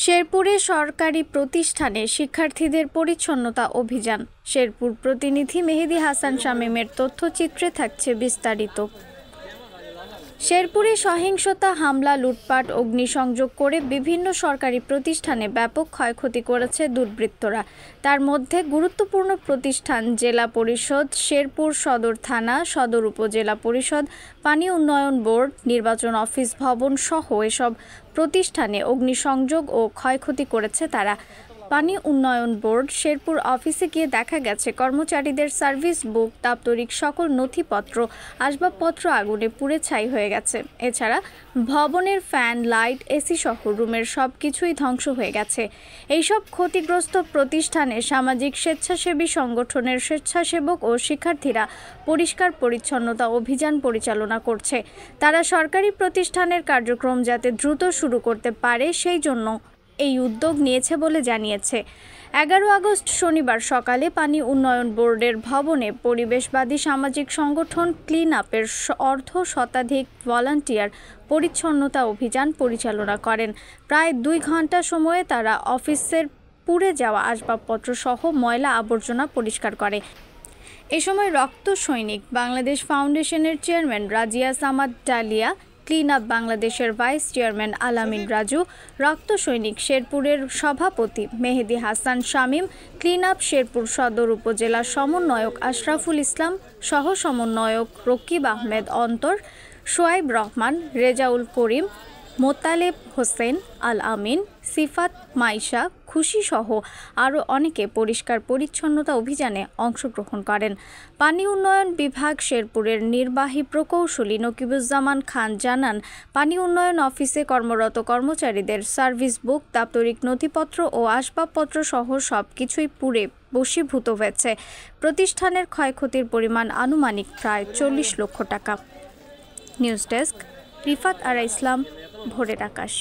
শেরপুরে সরকারি প্রতিষ্ঠানে শিক্ষার্থীদের পরিচ্ছন্নতা অভিযান। শেরপুর প্রতিনিধি মেহেদী হাসান শামীমের তথ্যচিত্রে থাকছে বিস্তারিত। শেরপুরে সহিংসতা, হামলা, লুটপাট, অগ্নিসংযোগ করে বিভিন্ন সরকারি প্রতিষ্ঠানে ব্যাপক ক্ষয়ক্ষতি করেছে দুর্বৃত্তরা। তার মধ্যে গুরুত্বপূর্ণ প্রতিষ্ঠান জেলা পরিষদ, শেরপুর সদর থানা, সদর উপজেলা পরিষদ, পানি উন্নয়ন বোর্ড, নির্বাচন অফিস ভবন সহ এসব প্রতিষ্ঠানে অগ্নিসংযোগ ও ক্ষয়ক্ষতি করেছে তারা। পানি উন্নয়ন বোর্ড শেরপুর অফিসে গিয়ে দেখা গেছে কর্মচারীদের সার্ভিস বুক, দাপ্তরিক সকল নথিপত্র, আসবাবপত্র আগুনে পুড়ে ছাই হয়ে গেছে। এছাড়া ভবনের ফ্যান, লাইট, এসি সহ রুমের সব কিছুই ধ্বংস হয়ে গেছে। এইসব ক্ষতিগ্রস্ত প্রতিষ্ঠানে সামাজিক স্বেচ্ছাসেবী সংগঠনের স্বেচ্ছাসেবক ও শিক্ষার্থীরা পরিষ্কার পরিচ্ছন্নতা অভিযান পরিচালনা করছে। তারা সরকারি প্রতিষ্ঠানের কার্যক্রম যাতে দ্রুত শুরু করতে পারে সেই জন্য এই উদ্যোগ নিয়েছে বলে জানিয়েছে। 11 আগস্ট শনিবার সকালে পানি উন্নয়ন বোর্ডের ভবনে পরিবেশবাদী সামাজিক সংগঠন ক্লিন আপের অর্ধ শতাধিক ভলান্টিয়ার পরিচ্ছন্নতা অভিযান পরিচালনা করেন। প্রায় 2 ঘন্টা সময়ে তারা অফিসের পুড়ে যাওয়া আসবাবপত্র সহ ময়লা আবর্জনা পরিষ্কার করে। এ সময় রক্ত সৈনিক বাংলাদেশ ফাউন্ডেশনের chairman Razia Samad dahlia, clean up বাংলাদেশের ভাইস চেয়ারম্যান আলামিন রাজু, রক্ত সৈনিক শেরপুরের সভাপতি মেহেদী হাসান শামীম, ক্লিন আপ শেরপুর সদর উপজেলা সমন্বয়ক আশরাফুল ইসলাম, সহ সমন্বয়ক রকিব আহমেদ অন্তর, সোয়াইব রহমান, রেজাউল করিম, মোতালেব হোসেন, আল আমিন, সিফাত, মাইশা, খুশি সহ আরও অনেকে পরিষ্কার পরিচ্ছন্নতা অভিযানে অংশগ্রহণ করেন। পানি উন্নয়ন বিভাগ শেরপুরের নির্বাহী প্রকৌশলী নকিবুজ্জামান খান জানান, পানি উন্নয়ন অফিসে কর্মরত কর্মচারীদের সার্ভিস বুক, দাপ্তরিক নথিপত্র ও আসবাবপত্র সহ সব কিছুই পুড়ে বশীভূত হয়েছে। প্রতিষ্ঠানের ক্ষয়ক্ষতির পরিমাণ আনুমানিক প্রায় 40 লক্ষ টাকা। নিউজ ডেস্ক, রিফাত আরা ইসলাম, ভোরের আকাশ।